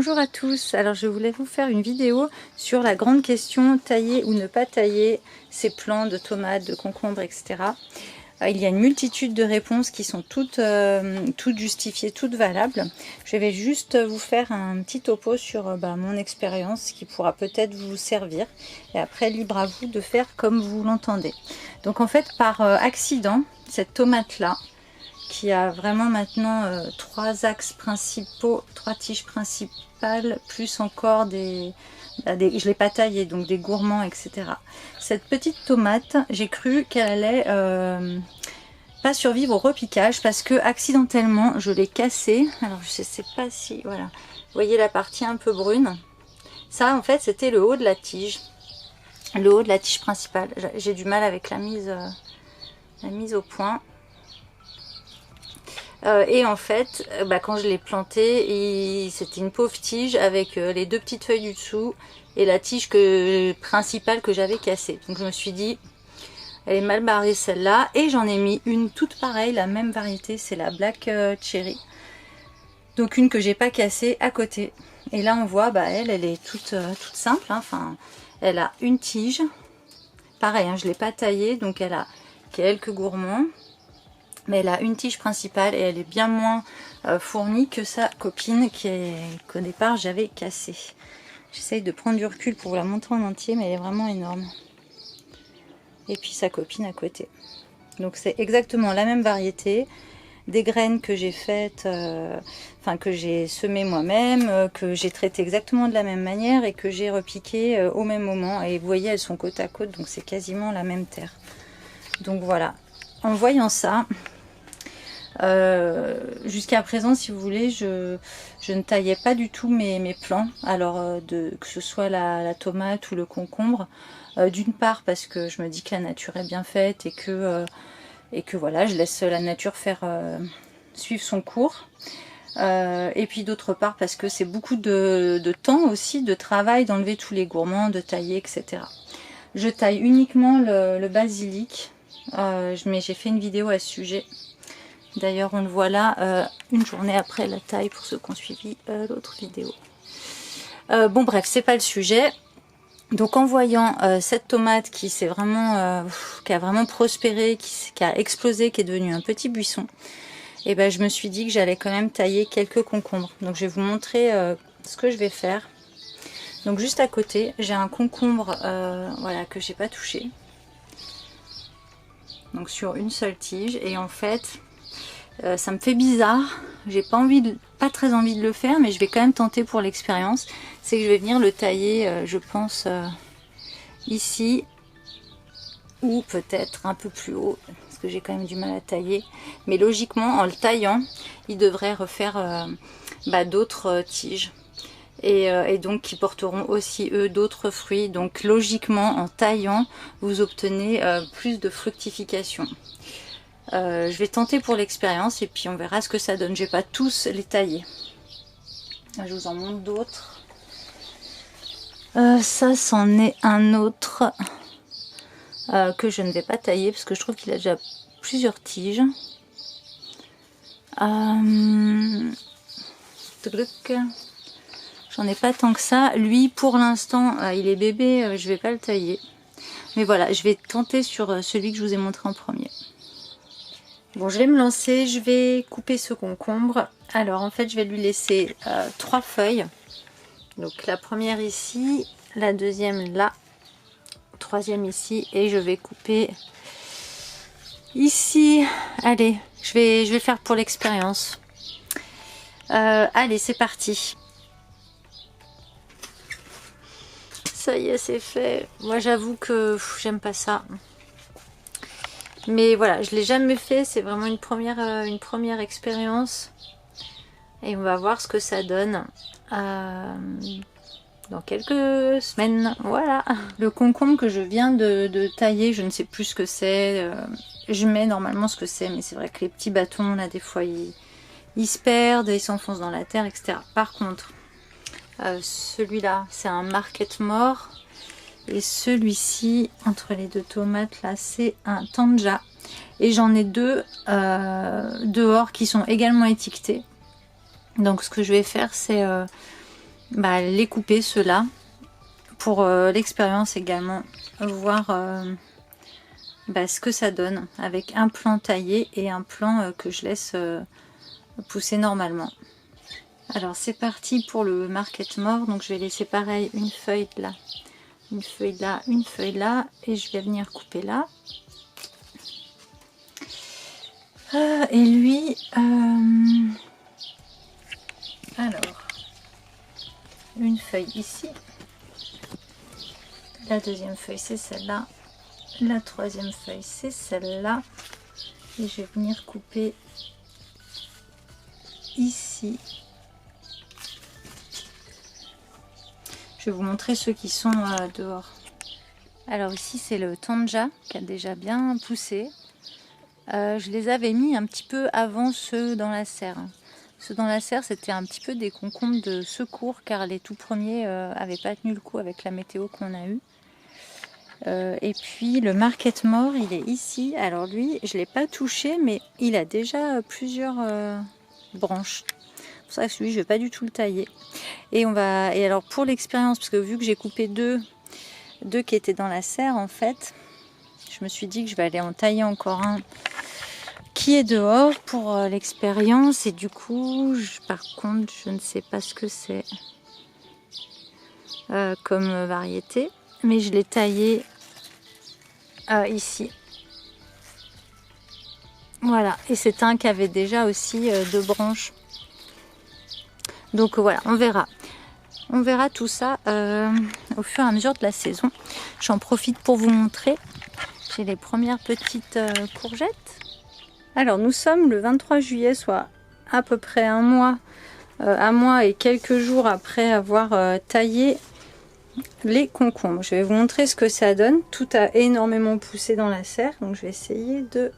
Bonjour à tous, alors je voulais vous faire une vidéo sur la grande question tailler ou ne pas tailler ces plants de tomates, de concombres, etc. Il y a une multitude de réponses qui sont toutes justifiées, toutes valables. Je vais juste vous faire un petit topo sur mon expérience qui pourra peut-être vous servir. Et après, libre à vous de faire comme vous l'entendez. Donc en fait, par accident, cette tomate-là, qui a vraiment maintenant trois axes principaux, trois tiges principales, plus encore je ne l'ai pas taillé, donc des gourmands, etc. Cette petite tomate, j'ai cru qu'elle allait pas survivre au repiquage parce que accidentellement je l'ai cassée. Alors je sais pas si, voilà, vous voyez la partie un peu brune. Ça en fait c'était le haut de la tige, le haut de la tige principale. J'ai du mal avec la mise au point. Et en fait, quand je l'ai plantée, c'était une pauvre tige avec les deux petites feuilles du dessous et la tige principale que j'avais cassée. Donc je me suis dit, elle est mal barrée celle-là. Et j'en ai mis une toute pareille, la même variété, c'est la Black Cherry. Donc une que j'ai pas cassée à côté. Et là on voit, elle est toute simple. Hein. Enfin, elle a une tige. Pareil, hein, je ne l'ai pas taillée, donc elle a quelques gourmands. Mais elle a une tige principale et elle est bien moins fournie que sa copine qu'au départ j'avais cassée. J'essaye de prendre du recul pour vous la montrer en entier, mais elle est vraiment énorme. Et puis sa copine à côté. Donc c'est exactement la même variété, des graines que j'ai faites, que j'ai semées moi-même, que j'ai traitées exactement de la même manière et que j'ai repiquées au même moment. Et vous voyez, elles sont côte à côte, donc c'est quasiment la même terre. Donc voilà, en voyant ça, jusqu'à présent, si vous voulez, je ne taillais pas du tout mes plants, alors que ce soit la tomate ou le concombre, d'une part parce que je me dis que la nature est bien faite et que voilà, je laisse la nature suivre son cours, et puis d'autre part parce que c'est beaucoup de temps aussi, de travail d'enlever tous les gourmands, de tailler, etc. Je taille uniquement le basilic, mais j'ai fait une vidéo à ce sujet. D'ailleurs, on le voit là, une journée après la taille pour ceux qui ont suivi l'autre vidéo. Bon, bref, c'est pas le sujet. Donc, en voyant cette tomate qui a vraiment prospéré, qui a explosé, qui est devenue un petit buisson, et je me suis dit que j'allais quand même tailler quelques concombres. Donc, je vais vous montrer ce que je vais faire. Donc, juste à côté, j'ai un concombre, voilà, que j'ai pas touché. Donc, sur une seule tige, et en fait, ça me fait bizarre, j'ai pas très envie de le faire, mais je vais quand même tenter pour l'expérience. C'est que je vais venir le tailler, je pense, ici, ou peut-être un peu plus haut, parce que j'ai quand même du mal à tailler. Mais logiquement, en le taillant, il devrait refaire d'autres tiges. Et donc qui porteront aussi eux d'autres fruits. Donc logiquement, en taillant, vous obtenez plus de fructification. Je vais tenter pour l'expérience et puis on verra ce que ça donne. Je vais pas tous les tailler. Je vous en montre d'autres. Ça, c'en est un autre que je ne vais pas tailler parce que je trouve qu'il a déjà plusieurs tiges. J'en ai pas tant que ça. Lui, pour l'instant, il est bébé, je vais pas le tailler. Mais voilà, je vais tenter sur celui que je vous ai montré en premier. Bon, je vais me lancer, je vais couper ce concombre. Alors en fait, je vais lui laisser 3 feuilles. Donc la première ici, la deuxième là, troisième ici, et je vais couper ici. Allez, je vais le faire pour l'expérience. Allez, c'est parti. Ça y est, c'est fait. Moi, j'avoue que j'aime pas ça. Mais voilà, je l'ai jamais fait, c'est vraiment une première expérience. Et on va voir ce que ça donne dans quelques semaines. Voilà. Le concombre que je viens de tailler, je ne sais plus ce que c'est. Je mets normalement ce que c'est, mais c'est vrai que les petits bâtons, là, des fois, ils se perdent, ils s'enfoncent dans la terre, etc. Par contre, celui-là, c'est un market mort. Et celui-ci, entre les deux tomates, là, c'est un tanja. Et j'en ai deux dehors qui sont également étiquetés. Donc ce que je vais faire, c'est les couper ceux-là pour l'expérience également, voir ce que ça donne avec un plan taillé et un plan que je laisse pousser normalement. Alors c'est parti pour le market mort, donc je vais laisser pareil une feuille là, une feuille là, une feuille là, et je vais venir couper là. Et lui, alors, une feuille ici, la deuxième feuille c'est celle-là, la troisième feuille c'est celle-là, et je vais venir couper ici. Je vais vous montrer ceux qui sont dehors. Alors ici c'est le tanja qui a déjà bien poussé. Je les avais mis un petit peu avant ceux dans la serre. Ceux dans la serre, c'était un petit peu des concombres de secours car les tout premiers n'avaient pas tenu le coup avec la météo qu'on a eue. Et puis le market mort, il est ici. Alors lui, je ne l'ai pas touché, mais il a déjà plusieurs branches. C'est pour ça que celui, je ne vais pas du tout le tailler. Et alors pour l'expérience, parce que vu que j'ai coupé deux qui étaient dans la serre, en fait, je me suis dit que je vais aller en tailler encore un qui est dehors pour l'expérience. Et du coup, par contre, je ne sais pas ce que c'est comme variété, mais je l'ai taillé ici. Voilà, et c'est un qui avait déjà aussi deux branches. Donc voilà, on verra. On verra tout ça au fur et à mesure de la saison. J'en profite pour vous montrer. J'ai les premières petites courgettes. Alors nous sommes le 23 juillet, soit à peu près un mois et quelques jours après avoir taillé les concombres. Je vais vous montrer ce que ça donne. Tout a énormément poussé dans la serre, donc je vais essayer de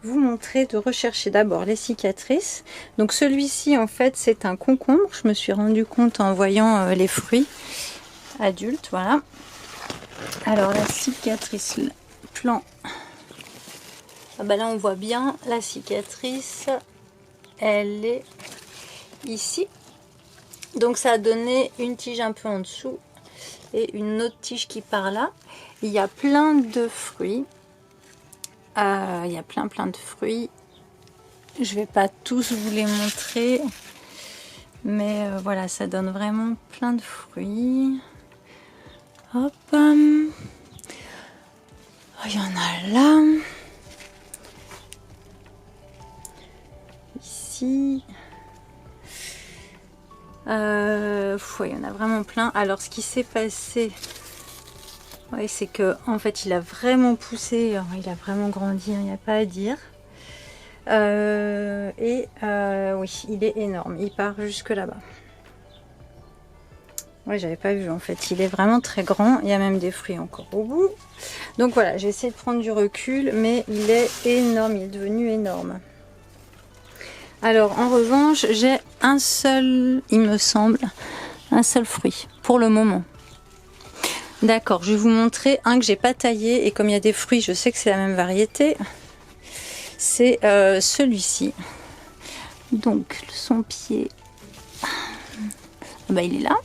vous montrer, de rechercher d'abord les cicatrices. Donc celui-ci en fait c'est un concombre, je me suis rendu compte en voyant les fruits adultes, voilà. Alors la cicatrice, le plan, là on voit bien la cicatrice, elle est ici. Donc ça a donné une tige un peu en dessous et une autre tige qui part là. Il y a plein de fruits. Il y a plein de fruits. Je vais pas tous vous les montrer, mais voilà, ça donne vraiment plein de fruits. Hop, il y en a là, ici. Il y en a vraiment plein. Alors ce qui s'est passé, ouais, c'est que en fait il a vraiment poussé, il a vraiment grandi, il n'y a pas à dire. Oui, il est énorme, il part jusque là-bas. Ouais, j'avais pas vu en fait, il est vraiment très grand, il y a même des fruits encore au bout. Donc voilà, j'ai essayé de prendre du recul, mais il est énorme, il est devenu énorme. Alors en revanche, j'ai un seul, il me semble, un seul fruit pour le moment. D'accord, je vais vous montrer un que j'ai pas taillé, et comme il y a des fruits, je sais que c'est la même variété. C'est celui-ci. Donc son pied, il est là.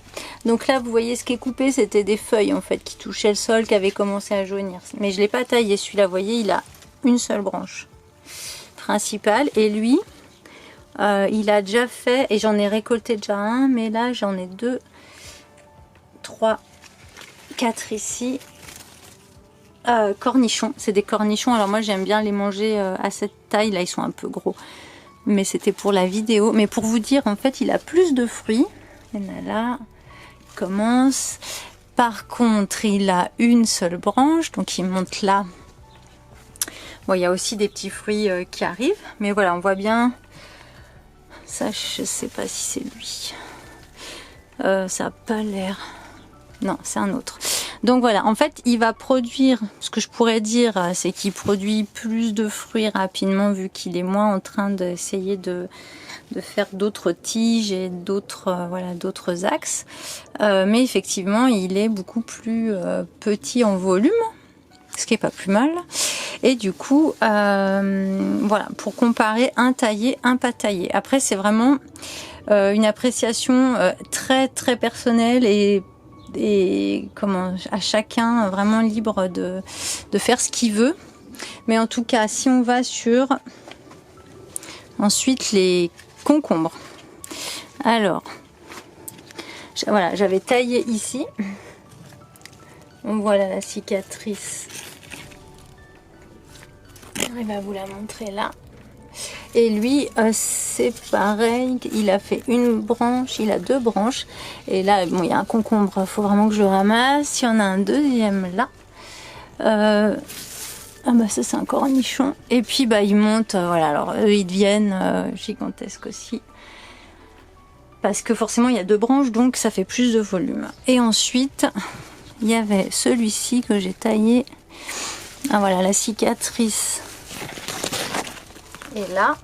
Donc là vous voyez ce qui est coupé, c'était des feuilles en fait qui touchaient le sol, qui avaient commencé à jaunir. Mais je l'ai pas taillé celui-là, vous voyez, il a une seule branche principale. Et lui, il a déjà fait, et j'en ai récolté déjà un, mais là j'en ai 2, 3, 4 ici. Cornichons, c'est des cornichons. Alors moi j'aime bien les manger à cette taille là, ils sont un peu gros, mais c'était pour la vidéo. Mais pour vous dire, en fait il a plus de fruits. Il y en a là, il commence. Par contre il a une seule branche, donc il monte là. Bon, il y a aussi des petits fruits qui arrivent, mais voilà, on voit bien ça. Je sais pas si c'est lui, ça a pas l'air, non c'est un autre. Donc voilà, en fait il va produire, ce que je pourrais dire c'est qu'il produit plus de fruits rapidement, vu qu'il est moins en train d'essayer de faire d'autres tiges et d'autres voilà, d'autres axes, mais effectivement il est beaucoup plus petit en volume, ce qui est pas plus mal. Et du coup, voilà, pour comparer un taillé, un pas taillé. Après, c'est vraiment une appréciation très très personnelle et comment, à chacun vraiment libre de faire ce qu'il veut. Mais en tout cas, si on va sur ensuite les concombres. Alors, voilà, j'avais taillé ici. Donc voilà la cicatrice. J'arrive à vous la montrer là. Et lui, c'est pareil, il a fait une branche, il a 2 branches. Et là, bon, il y a un concombre, il faut vraiment que je le ramasse. Il y en a un deuxième là. Ah bah ça c'est un cornichon. Et puis bah ils montent, voilà, alors eux ils deviennent gigantesques aussi. Parce que forcément il y a 2 branches, donc ça fait plus de volume. Et ensuite, il y avait celui-ci que j'ai taillé. Ah voilà, la cicatrice est là.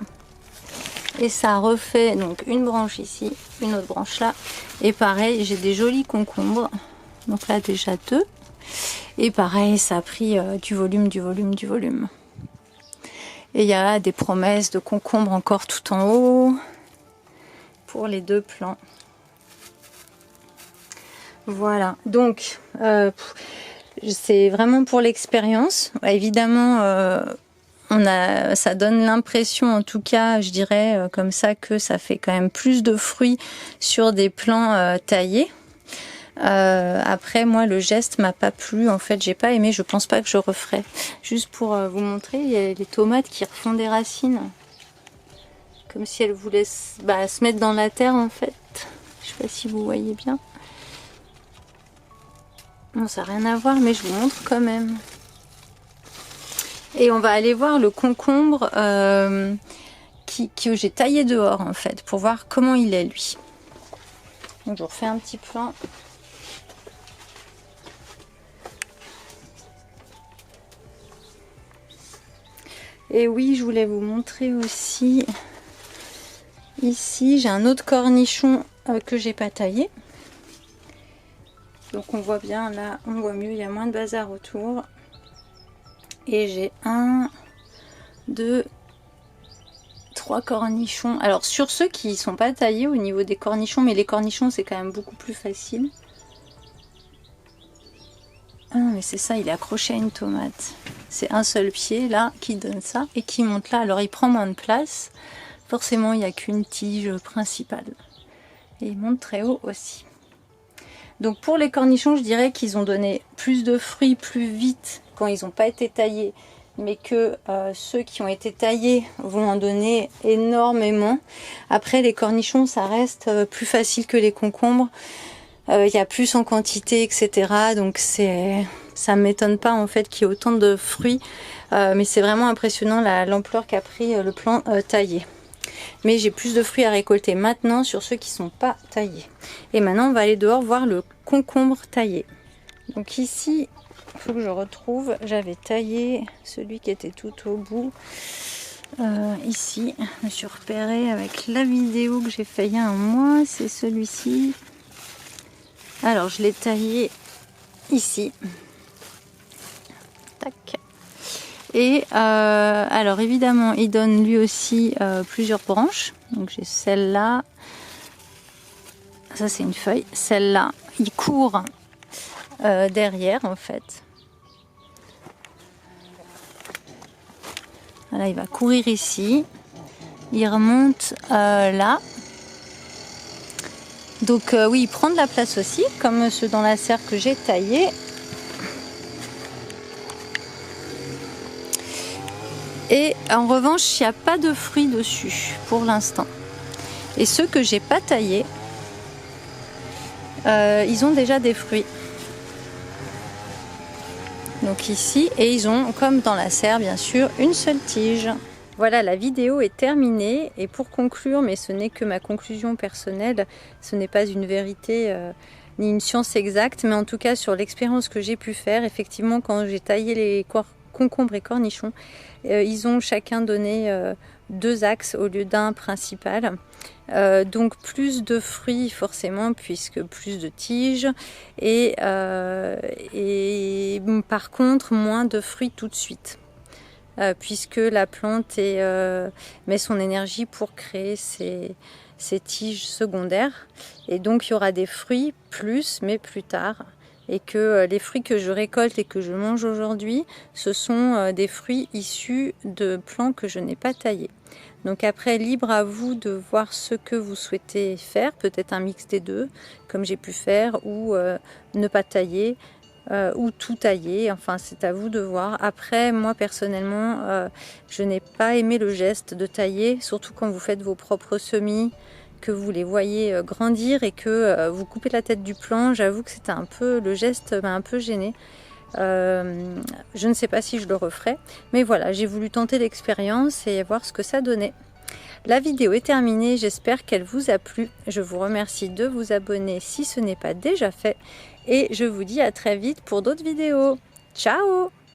Et ça refait donc une branche ici, une autre branche là. Et pareil, j'ai des jolis concombres. Donc là déjà 2. Et pareil, ça a pris du volume, du volume, du volume. Et il y a des promesses de concombres encore tout en haut pour les 2 plants. Voilà, donc c'est vraiment pour l'expérience. Évidemment, ça donne l'impression, en tout cas, je dirais comme ça, que ça fait quand même plus de fruits sur des plants taillés. Après moi le geste m'a pas plu, en fait j'ai pas aimé, je pense pas que je referai. Juste pour vous montrer, il y a les tomates qui refont des racines comme si elles voulaient se mettre dans la terre en fait. Je sais pas si vous voyez bien. Bon, ça n'a rien à voir mais je vous montre quand même. Et on va aller voir le concombre que j'ai taillé dehors en fait pour voir comment il est lui. Donc je vous refais un petit plan. Et oui, je voulais vous montrer aussi, ici j'ai un autre cornichon que j'ai pas taillé. Donc on voit bien là, on voit mieux, il y a moins de bazar autour. Et j'ai 1, 2, 3 cornichons. Alors sur ceux qui sont pas taillés au niveau des cornichons, mais les cornichons c'est quand même beaucoup plus facile. Ah non mais c'est ça, il est accroché à une tomate. C'est un seul pied là qui donne ça et qui monte là. Alors il prend moins de place. Forcément il n'y a qu'une tige principale. Et il monte très haut aussi. Donc pour les cornichons je dirais qu'ils ont donné plus de fruits plus vite quand ils n'ont pas été taillés. Mais que ceux qui ont été taillés vont en donner énormément. Après les cornichons ça reste plus facile que les concombres. Il y a plus en quantité, etc. Donc ça m'étonne pas en fait qu'il y ait autant de fruits. Mais c'est vraiment impressionnant l'ampleur qu'a pris le plant taillé. Mais j'ai plus de fruits à récolter maintenant sur ceux qui sont pas taillés. Et maintenant on va aller dehors voir le concombre taillé. Donc ici, il faut que je retrouve, j'avais taillé celui qui était tout au bout. Ici, je me suis repérée avec la vidéo que j'ai fait il y a un mois, c'est celui-ci. Alors je l'ai taillé ici. Tac. Et alors évidemment il donne lui aussi plusieurs branches. Donc j'ai celle-là. Ça c'est une feuille. Celle-là, il court derrière en fait. Voilà, il va courir ici. Il remonte là. Donc oui, il prend de la place aussi, comme ceux dans la serre que j'ai taillé. Et en revanche, il n'y a pas de fruits dessus pour l'instant. Et ceux que j'ai pas taillés, ils ont déjà des fruits. Donc ici, et ils ont, comme dans la serre bien sûr, une seule tige. Voilà, la vidéo est terminée et pour conclure, mais ce n'est que ma conclusion personnelle, ce n'est pas une vérité ni une science exacte, mais en tout cas sur l'expérience que j'ai pu faire, effectivement quand j'ai taillé les concombres et cornichons, ils ont chacun donné 2 axes au lieu d'un principal. Donc plus de fruits forcément puisque plus de tiges et par contre moins de fruits tout de suite. puisque la plante met son énergie pour créer ses tiges secondaires. Et donc il y aura des fruits mais plus tard. Et que les fruits que je récolte et que je mange aujourd'hui, ce sont des fruits issus de plants que je n'ai pas taillés. Donc après, libre à vous de voir ce que vous souhaitez faire, peut-être un mix des deux, comme j'ai pu faire, ou ne pas tailler, ou tout tailler, enfin c'est à vous de voir. Après, moi personnellement, je n'ai pas aimé le geste de tailler, surtout quand vous faites vos propres semis, que vous les voyez grandir et que vous coupez la tête du plant. J'avoue que c'était le geste m'a un peu gênée. Je ne sais pas si je le referai, mais voilà, j'ai voulu tenter l'expérience et voir ce que ça donnait. La vidéo est terminée, j'espère qu'elle vous a plu. Je vous remercie de vous abonner si ce n'est pas déjà fait et je vous dis à très vite pour d'autres vidéos. Ciao!